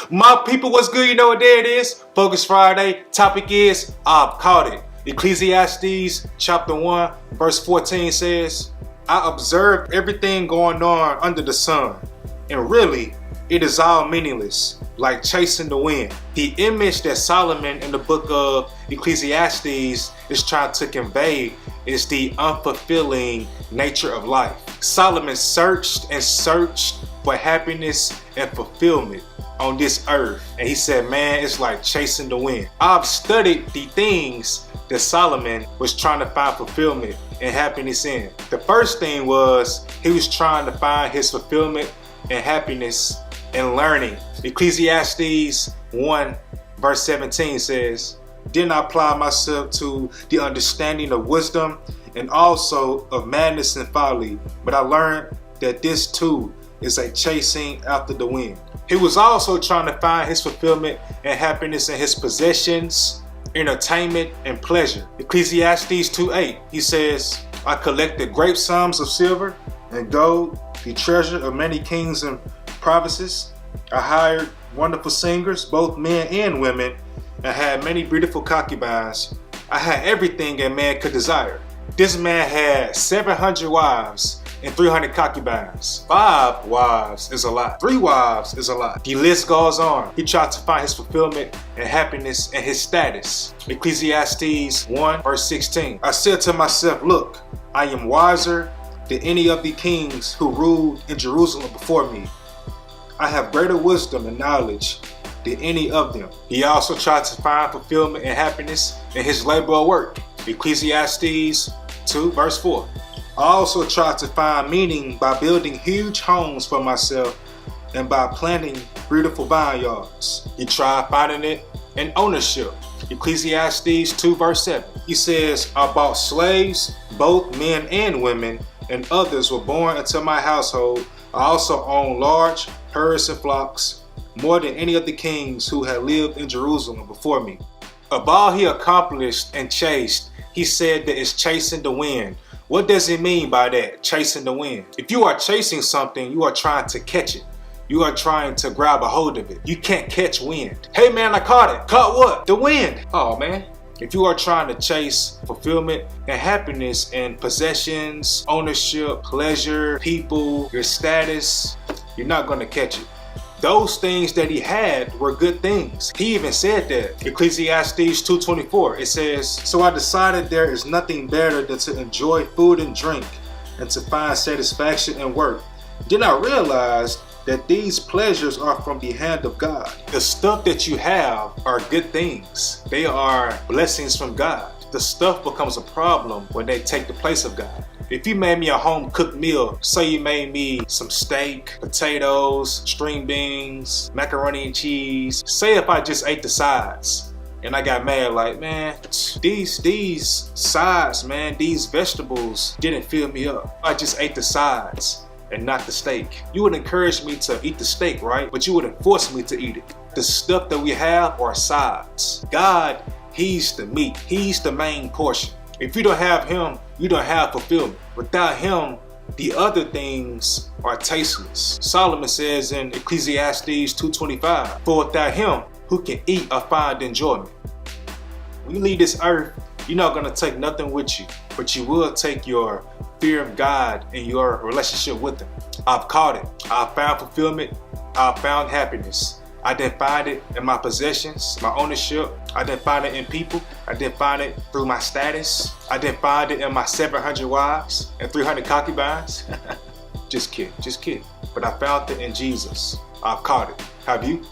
My people, what's good? You know what day it is? Focus Friday. Topic is, I've caught it. Ecclesiastes chapter 1 verse 14 says, I observed everything going on under the sun, and really, it is all meaningless, like chasing the wind. The image that Solomon in the book of Ecclesiastes is trying to convey is the unfulfilling nature of life. Solomon searched and searched for happiness and fulfillment on this earth. And he said, man, it's like chasing the wind. I've studied the things that Solomon was trying to find fulfillment and happiness in. The first thing was he was trying to find his fulfillment and happiness in learning. Ecclesiastes 1 verse 17 says, Didn't I apply myself to the understanding of wisdom and also of madness and folly, but I learned that this too is a chasing after the wind. He was also trying to find his fulfillment and happiness in his possessions, entertainment, and pleasure. Ecclesiastes 2:8, he says, I collected great sums of silver and gold, the treasure of many kings and provinces. I hired wonderful singers, both men and women, and had many beautiful concubines. I had everything a man could desire. This man had 700 wives and 300 concubines. 5 wives is a lot. 3 wives is a lot. The list goes on. He tried to find his fulfillment and happiness in his status. Ecclesiastes 1 verse 16. I said to myself, look, I am wiser than any of the kings who ruled in Jerusalem before me. I have greater wisdom and knowledge than any of them. He also tried to find fulfillment and happiness in his labor of work. Ecclesiastes 2 verse 4. I also tried to find meaning by building huge homes for myself and by planting beautiful vineyards. He tried finding it in ownership. Ecclesiastes 2 verse 7. He says, I bought slaves, both men and women, and others were born into my household. I also own large herds and flocks, more than any of the kings who had lived in Jerusalem before me. Of all he accomplished and chased, he said that it's chasing the wind. What does it mean by that, chasing the wind? If you are chasing something, you are trying to catch it. You are trying to grab a hold of it. You can't catch wind. Hey man, I caught it. Caught what? The wind. Oh man. If you are trying to chase fulfillment and happiness in possessions, ownership, pleasure, people, your status, you're not going to catch it. Those things that he had were good things. He even said that. Ecclesiastes 2:24, it says, So I decided there is nothing better than to enjoy food and drink and to find satisfaction in work. Then I realized that these pleasures are from the hand of God. The stuff that you have are good things. They are blessings from God. The stuff becomes a problem when they take the place of God. If you made me a home cooked meal, say you made me some steak, potatoes, string beans, macaroni and cheese. Say if I just ate the sides and I got mad like, man, these sides, man, these vegetables didn't fill me up. I just ate the sides and not the steak. You would encourage me to eat the steak, right? But you wouldn't force me to eat it. The stuff that we have are sides. God, he's the meat. He's the main portion. If you don't have him, you don't have fulfillment. Without him, the other things are tasteless. Solomon says in Ecclesiastes 2:25, For without him, who can eat or find enjoyment? When you leave this earth, you're not gonna take nothing with you, but you will take your fear of God and your relationship with him. I've caught it. I found fulfillment. I found happiness. I didn't find it in my possessions, my ownership. I didn't find it in people. I didn't find it through my status. I didn't find it in my 700 wives and 300 concubines. Just kidding. But I found it in Jesus. I've caught it. Have you?